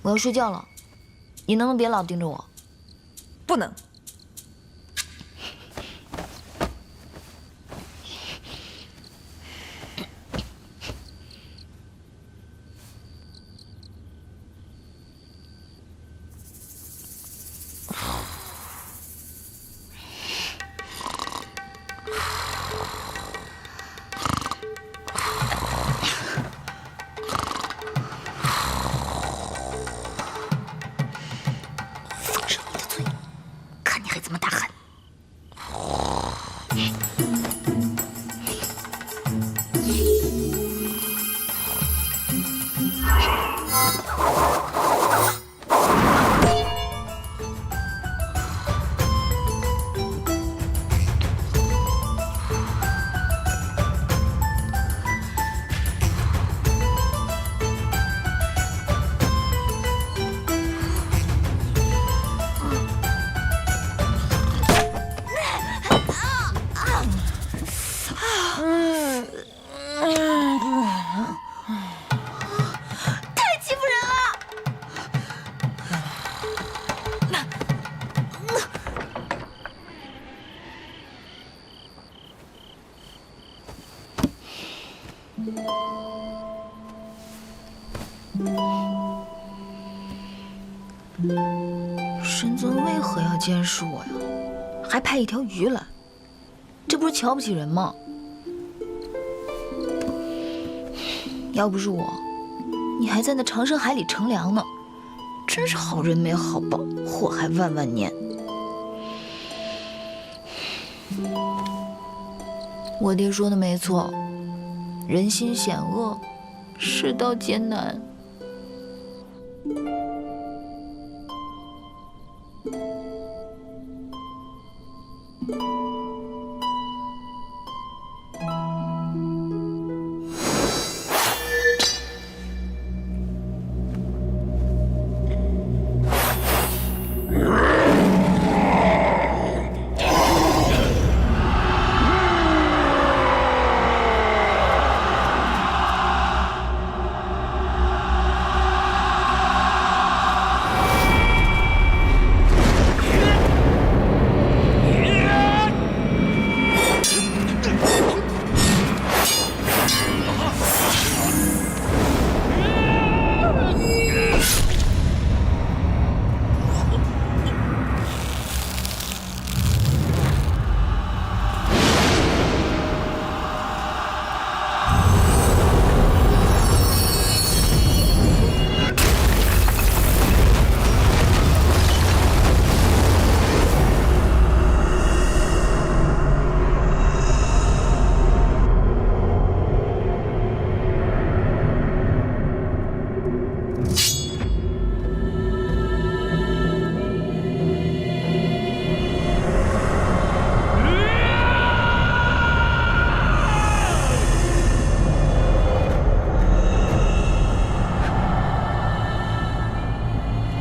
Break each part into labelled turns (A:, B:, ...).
A: 我要睡觉了，你能不能别老盯着我？
B: 不能。
A: 神尊为何要监视我呀？还派一条鱼来，这不是瞧不起人吗？要不是我，你还在那长生海里乘凉呢。真是好人没好报，祸害万万年。我爹说的没错，人心险恶，世道艰难。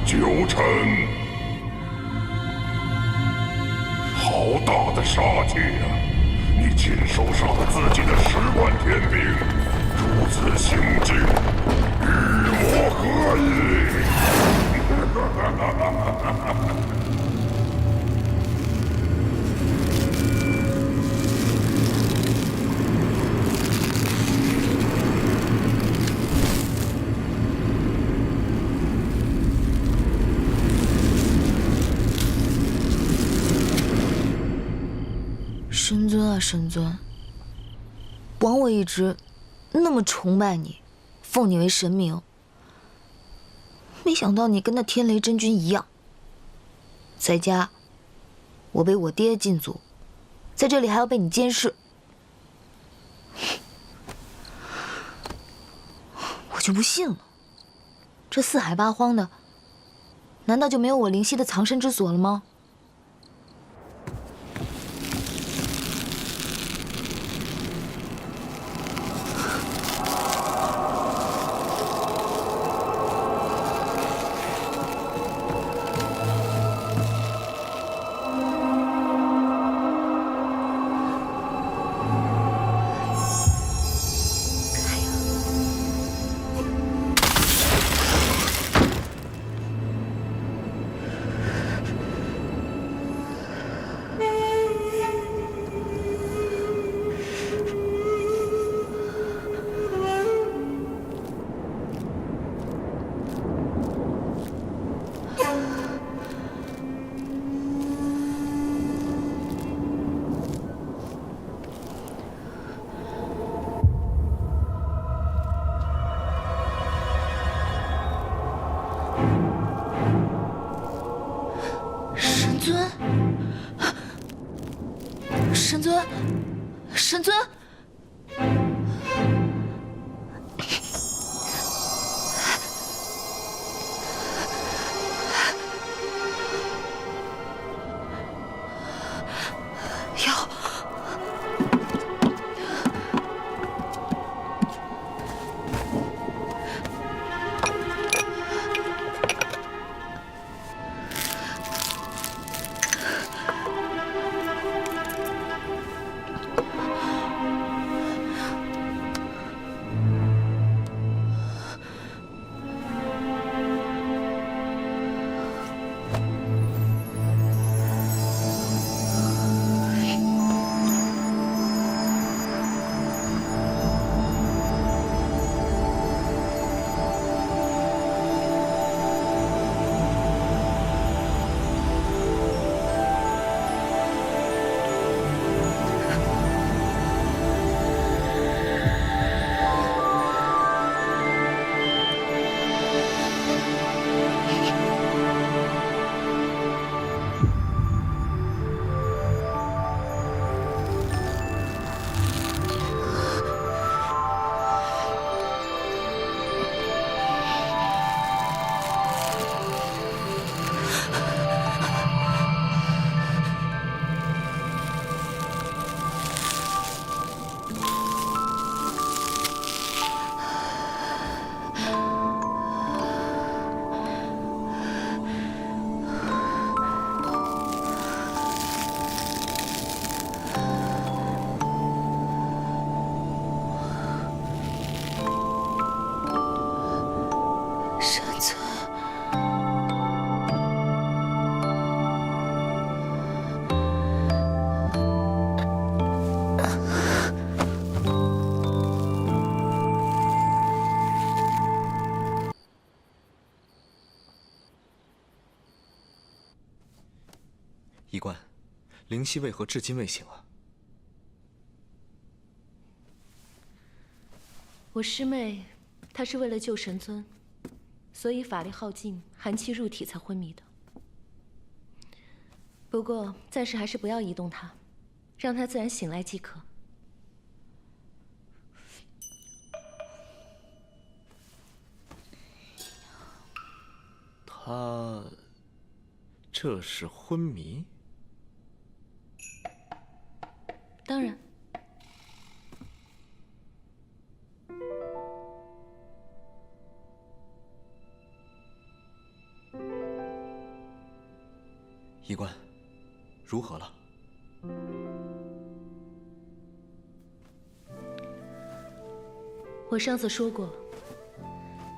C: 九臣，好大的杀戒啊！你亲手杀了自己的10万天兵，如此行径，与我何异？
A: 神尊啊，神尊，枉我一直那么崇拜你，奉你为神明，没想到你跟那天雷真君一样。在家，我被我爹禁足，在这里还要被你监视，我就不信了。这四海八荒的，难道就没有我灵犀的藏身之所了吗？神尊，神尊。
B: 医官，灵犀为何至今未醒啊？
D: 我师妹，她是为了救神尊，所以法力耗尽，寒气入体才昏迷的。不过暂时还是不要移动她，让她自然醒来即可。
B: 她这是昏迷？
D: 当然，
B: 医官，如何了？
D: 我上次说过，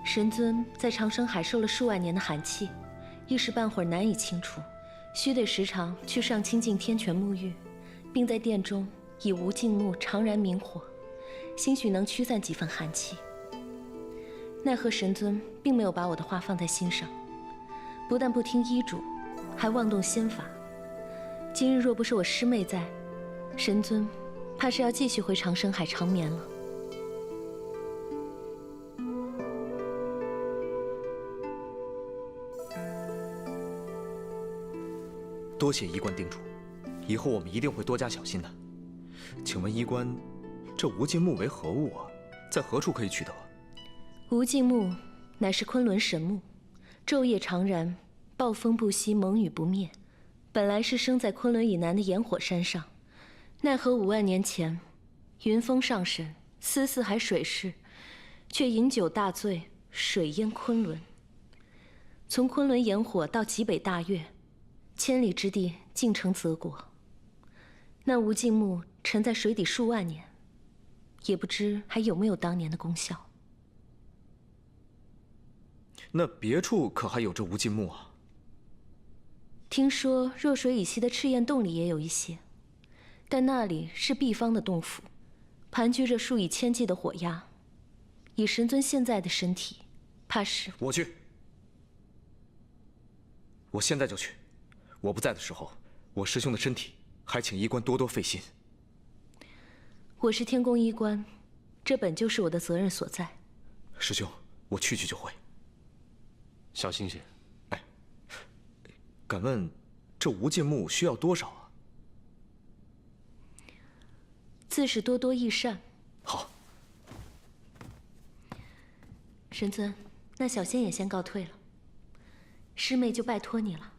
D: 神尊在长生海受了数万年的寒气，一时半会儿难以清除，须得时常去上清净天泉沐浴，并在殿中 以无尽木常燃明火，兴许能驱散几分寒气。奈何神尊并没有把我的话放在心上，不但不听医嘱，还妄动仙法。今日若不是我师妹在，神尊怕是要继续回长生海长眠了。
B: 多谢医官叮嘱，以后我们一定会多加小心的。 请问医官，这无尽木为何物啊？在何处可以取得？
D: 无尽木乃是昆仑神木，昼夜常燃，暴风不息，猛雨不灭。本来是生在昆仑以南的炎火山上，奈何5万年前，云峰上神，思四海水势，却饮酒大醉，水淹昆仑。从昆仑炎火到极北大月，千里之地尽成泽国。那无尽木 沉在水底数万年，也不知还有没有当年的功效。
B: 那别处可还有这无尽木啊？
D: 听说弱水以西的赤焰洞里也有一些，但那里是闭方的洞府，盘踞着数以千计的火鸦。以神尊现在的身体，怕是……
B: 我去，我现在就去。我不在的时候，我师兄的身体还请医官多多费心。
D: 我是天宫医官，这本就是我的责任所在。
B: 师兄，我去就会。
E: 小星星，
B: 哎，敢问这无尽木需要多少啊？
D: 自是多多益善。
B: 好。
D: 神尊，那小仙也先告退了。师妹就拜托你了。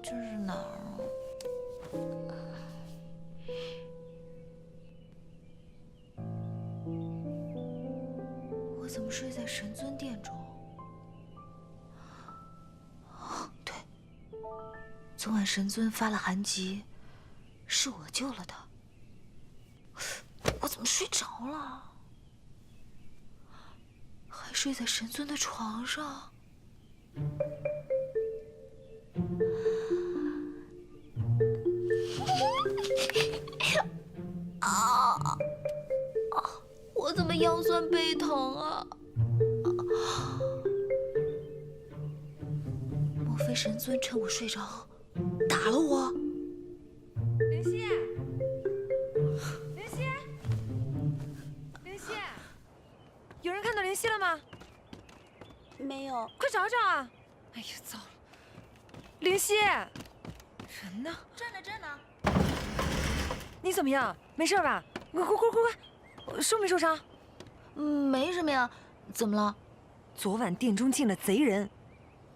A: 这是哪儿啊？我怎么睡在神尊殿中？对，昨晚神尊发了寒疾，是我救了他。我怎么睡着了？还睡在神尊的床上。我怎么腰酸背疼啊？莫非神尊趁我睡着打了我？
F: 灵犀，灵犀，灵犀，有人看到灵犀了吗？
G: 没有。
F: 快找找啊！哎呀，糟了，灵犀，人呢？
G: 这呢，这呢。
F: 你怎么样？没事吧？快，受没受伤？
A: 没什么呀，怎么了？
F: 昨晚殿中进了贼人。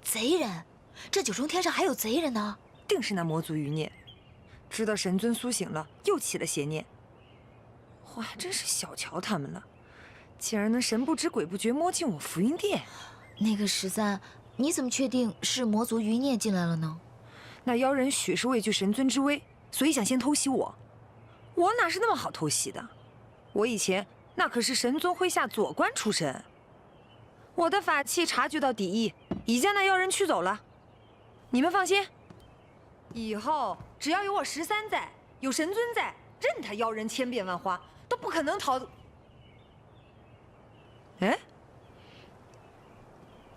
A: 贼人？这九重天上还有贼人呢？
F: 定是那魔族余孽，知道神尊苏醒了，又起了邪念。我还真是小瞧他们了，竟然能神不知鬼不觉摸进我福云殿。
A: 那个13，你怎么确定是魔族余孽进来了呢？
F: 那妖人许是畏惧神尊之威，所以想先偷袭我。我哪是那么好偷袭的？我以前那可是神尊麾下左官出身，我的法器察觉到敌意，已将那妖人驱走了。你们放心，以后只要有我13在，有神尊在，任他妖人千变万化，都不可能逃。哎，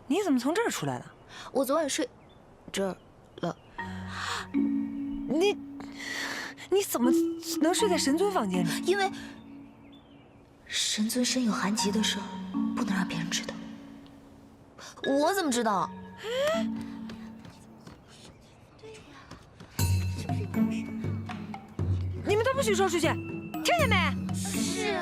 F: 你怎么从这儿出来了？
A: 我昨晚睡这儿了。
F: 你怎么能睡在神尊房间里？
A: 因为神尊身有寒疾的事儿，不能让别人知道。我怎么知道？
F: 你们都不许说出去，听见没？
G: 是。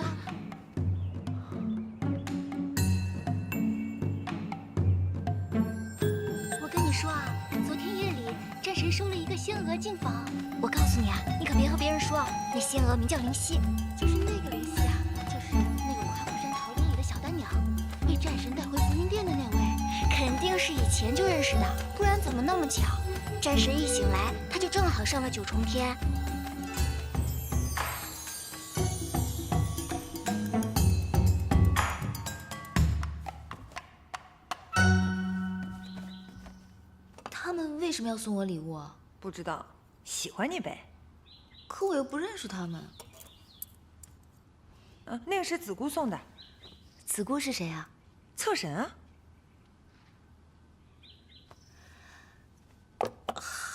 G: 我跟你说啊，昨天夜里战神收了一个仙娥进房。我告诉你啊，你可别和别人说，那仙娥名叫灵犀，就是那个灵犀啊，就是那个夸父山桃林里的小丹娘，被战神带回福云殿的那位，肯定是以前就认识的，不然怎么那么巧？战神一醒来，他就正好上了9重天。
A: 他们为什么要送我礼物啊？
F: 不知道，喜欢你呗。
A: 可我又不认识他们。
F: 那个是子姑送的。
A: 子姑是谁啊？
F: 侧神啊。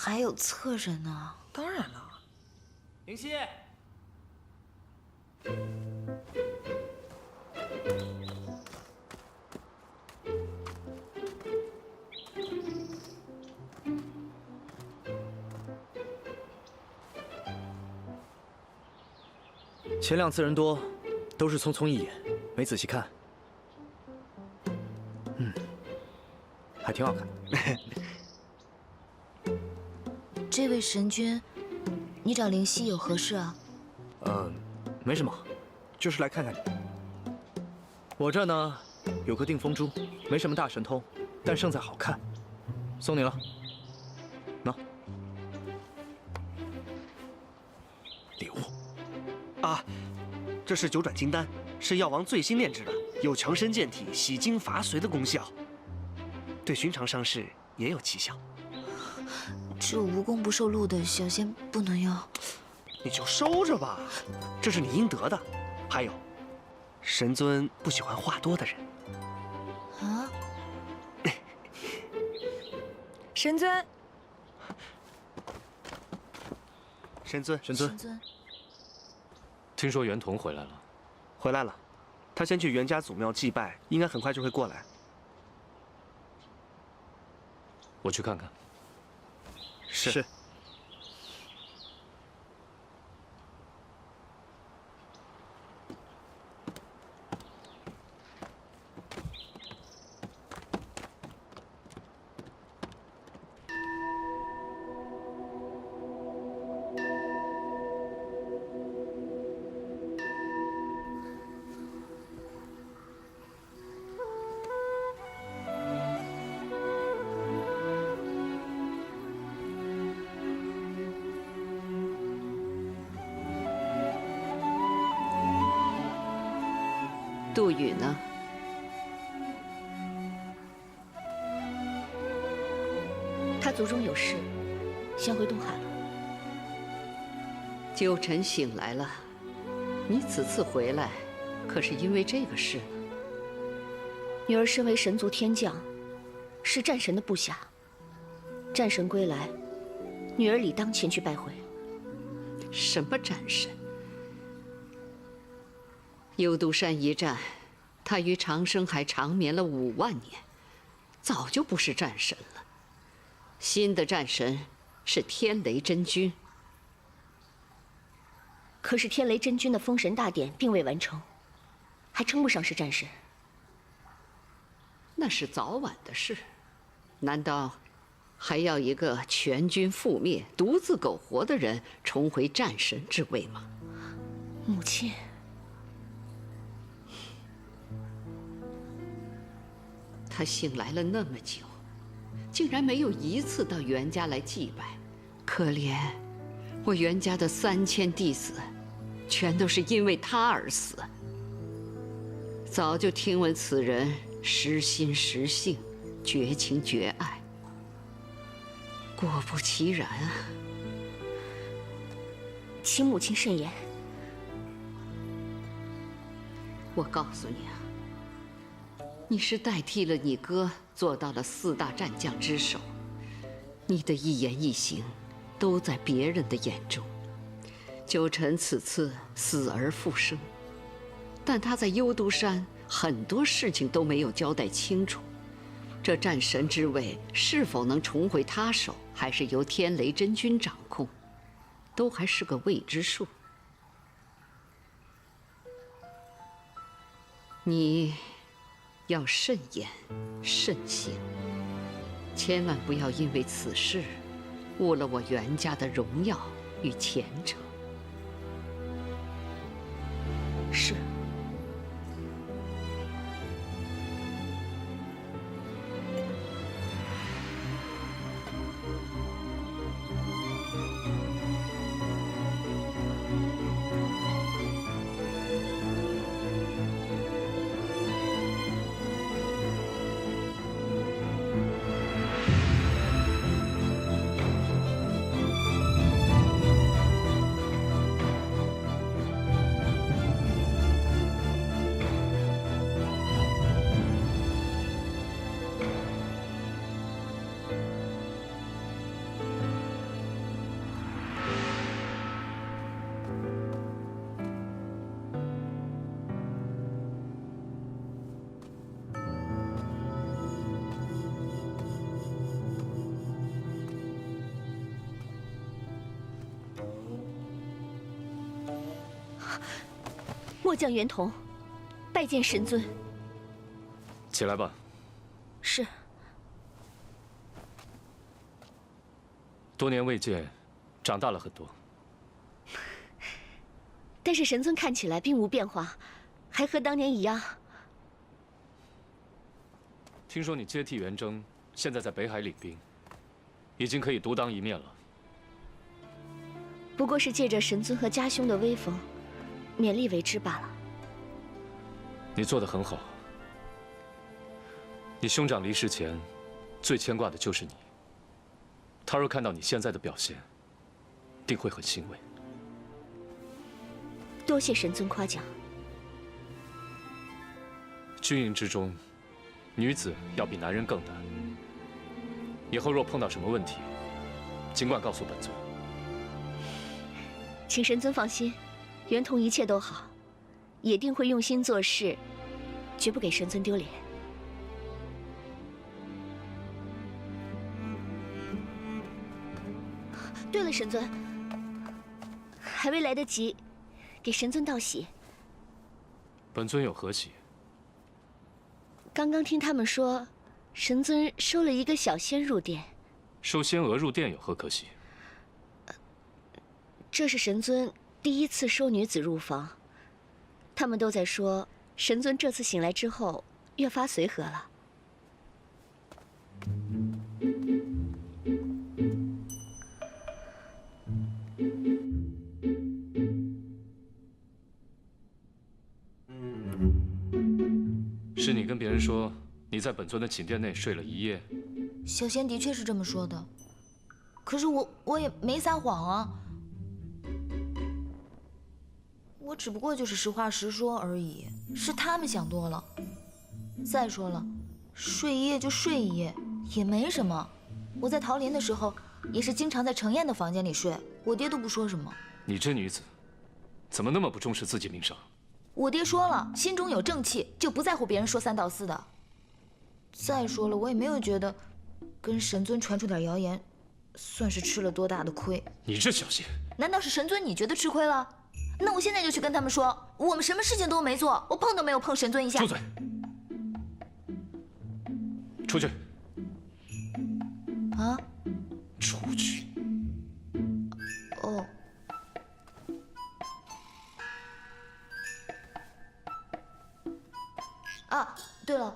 A: 还有侧人呢。
F: 当然了。
E: 灵犀，
B: 前2次人多，都是匆匆一眼，没仔细看。还挺好看。
A: 这位神君，你找灵犀有何事啊？
B: 没什么，就是来看看你。我这呢有颗定风珠，没什么大神通，但胜在好看，送你了。喏，礼物。
H: 啊，这是九转金丹，是药王最新炼制的，有强身健体、洗精伐髓的功效，对寻常伤势也有奇效。
A: 这无功不受禄的，小仙不能要。
H: 你就收着吧，这是你应得的。还有，神尊不喜欢话多的人。
A: 啊？
F: 神尊，
H: 神尊，
B: 神尊，
A: 神尊，
E: 听说袁童回来了。
H: 回来了，他先去袁家祖庙祭拜，应该很快就会过来。
E: 我去看看。
H: 是。
I: 杜宇呢？
D: 他族中有事，先回东海了。
I: 九晨醒来了，你此次回来，可是因为这个事呢？
D: 女儿身为神族天将，是战神的部下。战神归来，女儿理当前去拜会。
I: 什么战神？幽都山一战，他于长生海长眠了5万年，早就不是战神了。新的战神是天雷真君。
D: 可是天雷真君的封神大典并未完成，还称不上是战神。
I: 那是早晚的事，难道还要一个全军覆灭、独自苟活的人重回战神之位吗？
D: 母亲。
I: 他醒来了那么久，竟然没有一次到袁家来祭拜，可怜我袁家的3000弟子，全都是因为他而死。早就听闻此人识心识性，绝情绝爱，果不其然啊！
D: 请母亲慎言。
I: 我告诉你啊，你是代替了你哥做到了4大战将之首，你的一言一行都在别人的眼中。九晨此次死而复生，但他在幽都山很多事情都没有交代清楚。这战神之位是否能重回他手，还是由天雷真君掌控，都还是个未知数。你要慎言慎行，千万不要因为此事误了我袁家的荣耀与前程。
D: 是。末将袁同拜见神尊。
E: 起来吧。
D: 是。
E: 多年未见，长大了很多。
D: 但是神尊看起来并无变化，还和当年一样。
E: 听说你接替元征，现在在北海领兵，已经可以独当一面了。
D: 不过是借着神尊和家兄的威风，勉力为之罢了。
E: 你做得很好。你兄长离世前，最牵挂的就是你。他若看到你现在的表现，定会很欣慰。
D: 多谢神尊夸奖。
E: 军营之中，女子要比男人更难。以后若碰到什么问题，尽管告诉本尊。
D: 请神尊放心，袁同一切都好，也定会用心做事，绝不给神尊丢脸。对了，神尊，还未来得及给神尊道喜。
E: 本尊有何喜？
D: 刚刚听他们说，神尊收了一个小仙入殿。
E: 收仙娥入殿有何可喜？
D: 这是神尊第一次收女子入房，他们都在说，神尊这次醒来之后越发随和了。
E: 是你跟别人说你在本尊的寝殿内睡了一夜？
A: 小仙的确是这么说的，可是我也没撒谎啊，我只不过就是实话实说而已，是他们想多了。再说了，睡一夜就睡一夜，也没什么。我在桃林的时候，也是经常在程燕的房间里睡，我爹都不说什么。
E: 你这女子，怎么那么不重视自己名声？
A: 我爹说了，心中有正气，就不在乎别人说三道四的。再说了，我也没有觉得跟神尊传出点谣言，算是吃了多大的亏。
E: 你这小心！
A: 难道是神尊你觉得吃亏了？那我现在就去跟他们说，我们什么事情都没做，我碰都没有碰神尊一下。
E: 住嘴！出去！
A: 啊？
E: 出去！
A: 哦。啊，对了，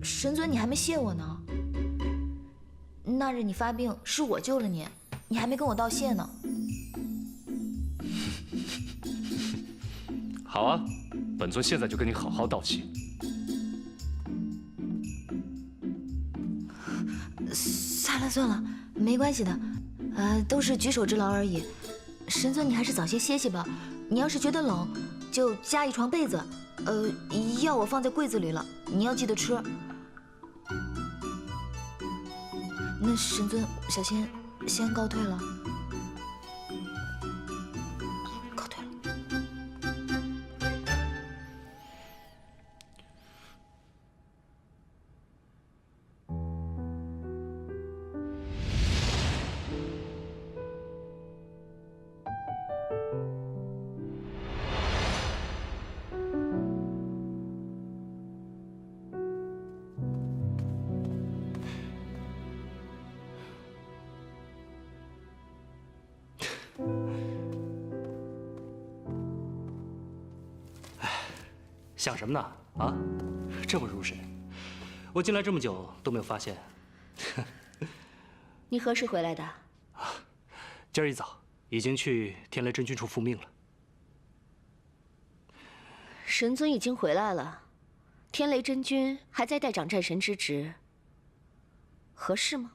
A: 神尊你还没谢我呢。那日你发病是我救了你，你还没跟我道谢呢。
E: 好啊，本尊现在就跟你好好道谢。
A: 算了，没关系的，都是举手之劳而已。神尊你还是早些歇息吧，你要是觉得冷，就加一床被子，药我放在柜子里了，你要记得吃。那神尊，小仙先告退了。告退了。
H: 想什么呢？啊，这么入神，我进来这么久都没有发现。
D: 你何时回来的？
H: 今儿一早已经去天雷真君处复命了。
D: 神尊已经回来了，天雷真君还在代掌战神之职，合适吗？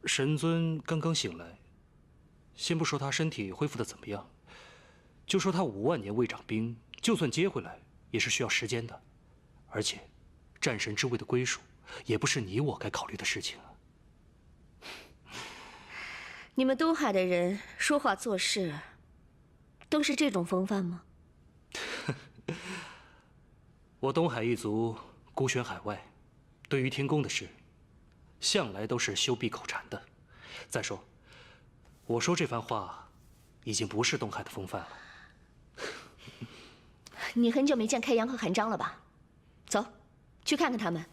H: 神尊刚刚醒来，先不说他身体恢复的怎么样，就说他5万年未掌兵。就算接回来，也是需要时间的，而且，战神之位的归属，也不是你我该考虑的事情啊。
D: 你们东海的人说话做事，都是这种风范吗？
H: 我东海一族孤悬海外，对于天宫的事，向来都是修闭口禅的。再说，我说这番话，已经不是东海的风范了。
D: 你很久没见开阳和韩章了吧？走，去看看他们。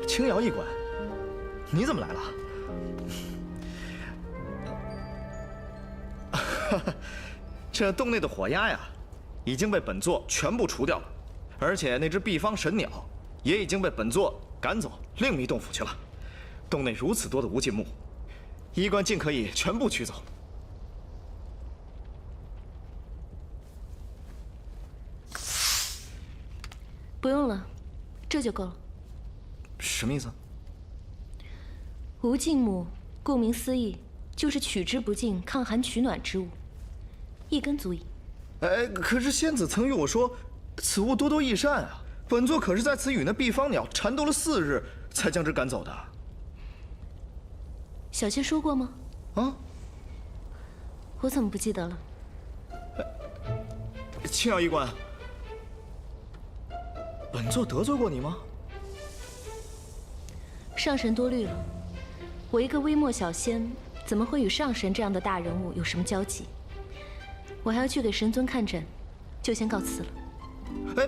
B: 青瑶医官，你怎么来了？这洞内的火鸦呀，已经被本座全部除掉了，而且那只毕方神鸟也已经被本座赶走，另觅洞府去了。洞内如此多的无尽木，医官尽可以全部取走。
D: 不用了，这就够了。
B: 什么意思？
D: 无尽木，顾名思义，就是取之不尽、抗寒取暖之物，一根足矣。
B: 哎，可是仙子曾与我说，此物多多益善啊。本座可是在此与那毕方鸟缠斗了4日，才将之赶走的。
D: 小仙说过吗？
B: 啊？
D: 我怎么不记得了？
B: 青瑶医官，本座得罪过你吗？
D: 上神多虑了，我一个微末小仙，怎么会与上神这样的大人物有什么交集？我还要去给神尊看诊，就先告辞了。
B: 哎，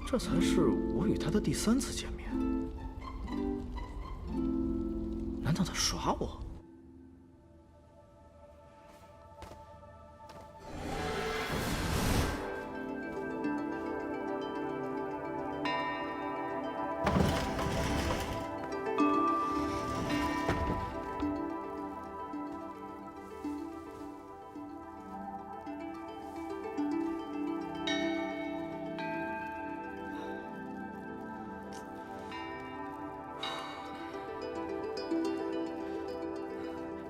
B: 这才是我与他的第3次见面，难道他耍我？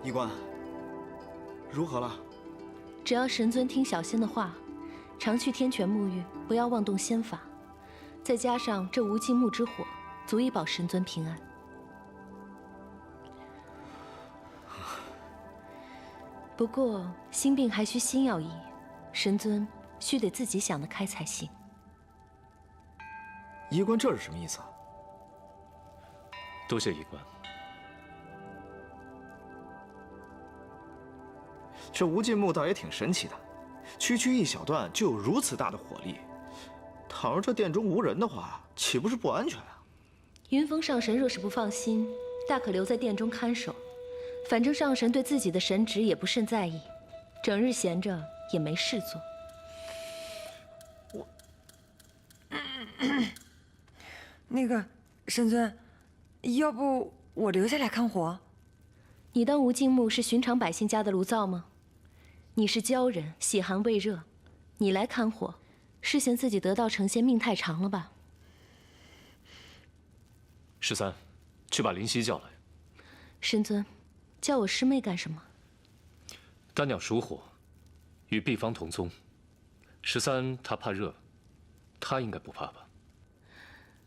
B: 医官，如何了？
D: 只要神尊听小仙的话，常去天泉沐浴，不要妄动仙法，再加上这无尽木之火，足以保神尊平安。不过心病还需心药医，神尊须得自己想得开才行。
B: 医官这是什么意思啊？
E: 多谢医官。
B: 这无尽木倒也挺神奇的，区区一小段就有如此大的火力。倘若这殿中无人的话，岂不是不安全啊？
D: 云峰上神若是不放心，大可留在殿中看守。反正上神对自己的神职也不甚在意，整日闲着也没事做。
F: 那个神尊，要不我留下来看火？
D: 你当无尽木是寻常百姓家的炉灶吗？你是鲛人，喜寒畏热，你来看火，是嫌自己得道成仙命太长了吧
E: 13，去把灵犀叫来。
D: 神尊，叫我师妹干什么？
E: 丹鸟属火，与毕方同宗。13他怕热，他应该不怕吧？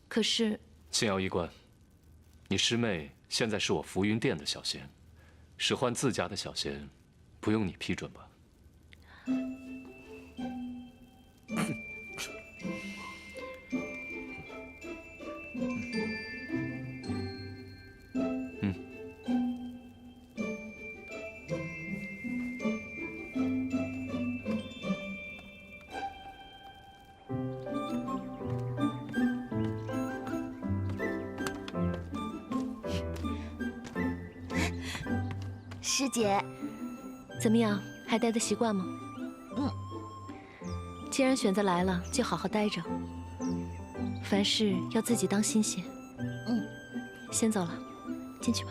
D: 可是
E: 青瑶医官，你师妹现在是我浮云殿的小仙，使唤自家的小仙，不用你批准吧？
G: 师姐，
D: 怎么样，还待得习惯吗？
A: 嗯。
D: 既然选择来了，就好好待着。凡事要自己当心些。
A: 嗯。
D: 先走了，进去吧。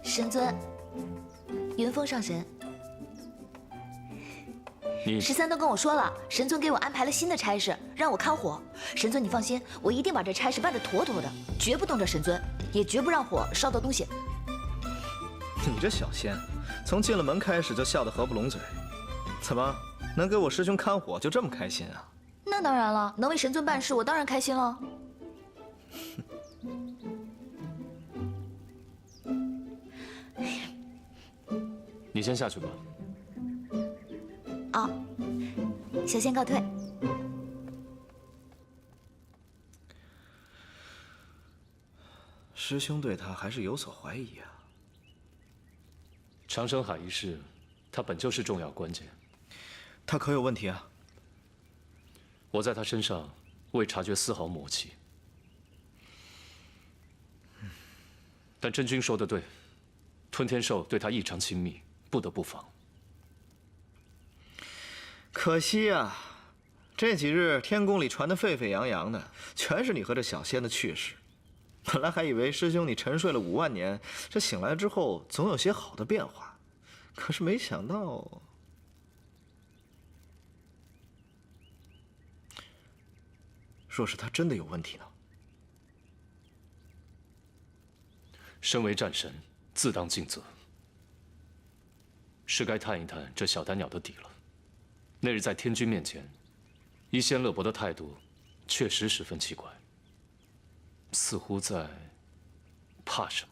A: 神尊，云峰上神。
E: 你
A: 13都跟我说了，神尊给我安排了新的差事，让我看火。神尊，你放心，我一定把这差事办得妥妥的，绝不动这神尊，也绝不让火烧到东西。
B: 你这小仙，从进了门开始就笑得合不拢嘴，怎么能给我师兄看火就这么开心啊？
A: 那当然了，能为神尊办事，我当然开心了。
E: 你先下去吧。
A: 啊，小仙告退。
B: 师兄对他还是有所怀疑啊。
E: 长生海一事，他本就是重要关键。
B: 他可有问题啊？
E: 我在他身上未察觉丝毫魔气。但真君说得对，吞天兽对他异常亲密，不得不防。
B: 可惜啊，这几日天宫里传得沸沸扬扬的，全是你和这小仙的趣事。本来还以为师兄你沉睡了5万年，这醒来之后总有些好的变化，可是没想到，若是他真的有问题呢？
E: 身为战神，自当尽责，是该探一探这小丹鸟的底了。那日在天君面前，一仙乐伯的态度确实十分奇怪，似乎在怕什么。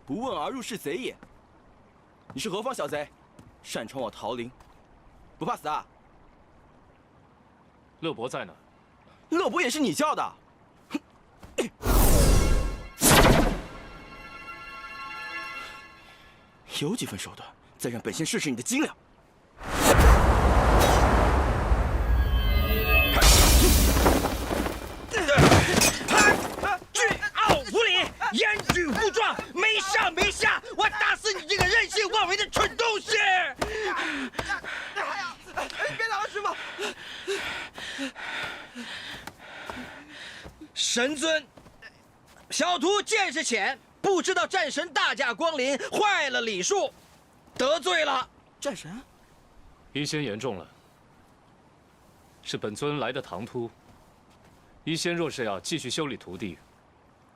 J: 不问而入是贼也。你是何方小贼，擅闯我桃林，不怕死啊？
E: 乐伯在呢。
J: 乐伯也是你叫的？有几分手段，再让本仙试试你的斤两。
K: 巨傲无礼，言语不壮，没上没下，我打死你这个任性妄为的蠢东西！
J: 别打了，师傅！
K: 神尊，小徒见识浅，不知道战神大驾光临，坏了礼数，得罪了。
J: 战神，
E: 一仙言重了，是本尊来的唐突。医仙若是要继续修理徒弟，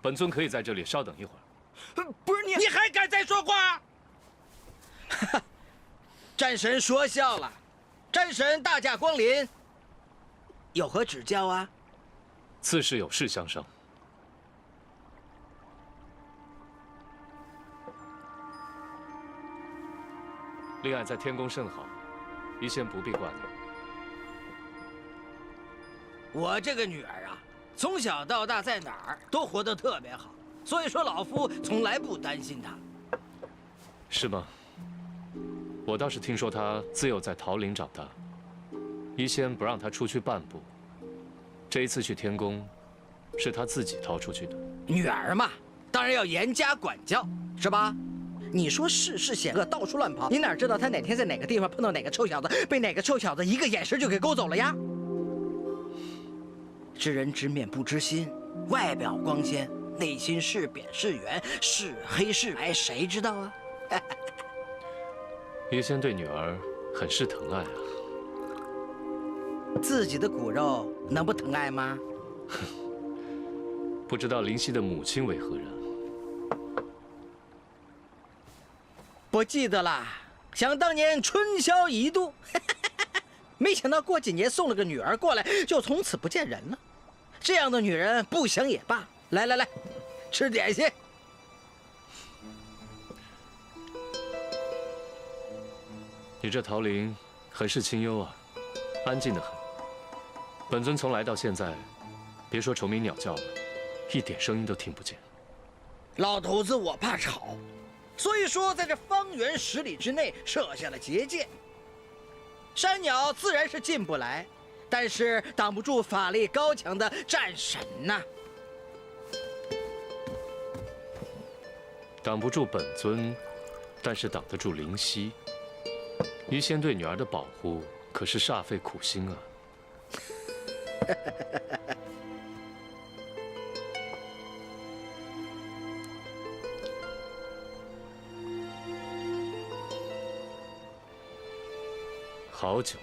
E: 本尊可以在这里稍等一会儿。
K: 不是你还敢再说话？战神说笑了，战神大驾光临，有何指教啊？
E: 此事有事相商。令爱在天宫甚好，医仙不必挂念。
K: 我这个女儿啊，从小到大在哪儿都活得特别好，所以说老夫从来不担心她。
E: 是吗？我倒是听说她自幼在桃林长大，医仙不让她出去半步。这一次去天宫，是她自己逃出去的。
K: 女儿嘛，当然要严加管教，是吧？你说世事险恶，到处乱跑，你哪知道她哪天在哪个地方碰到哪个臭小子，被哪个臭小子一个眼神就给勾走了呀？知人知面不知心，外表光鲜，内心是扁是圆，是黑是白，谁知道啊？
E: 医仙对女儿很是疼爱啊。
K: 自己的骨肉能不疼爱吗？
E: 不知道灵犀的母亲为何人？
K: 不记得啦。想当年春宵一度，没想到过几年送了个女儿过来，就从此不见人了。这样的女人不想也罢。来来来，吃点心。
E: 你这桃林很是清幽啊，安静得很。本尊从来到现在，别说虫鸣鸟叫了，一点声音都听不见。
K: 老头子，我怕吵，所以说在这方圆10里之内设下了结界。山鸟自然是进不来，但是挡不住法力高强的战神呐。
E: 挡不住本尊，但是挡得住灵犀。医仙对女儿的保护可是煞费苦心啊。好酒。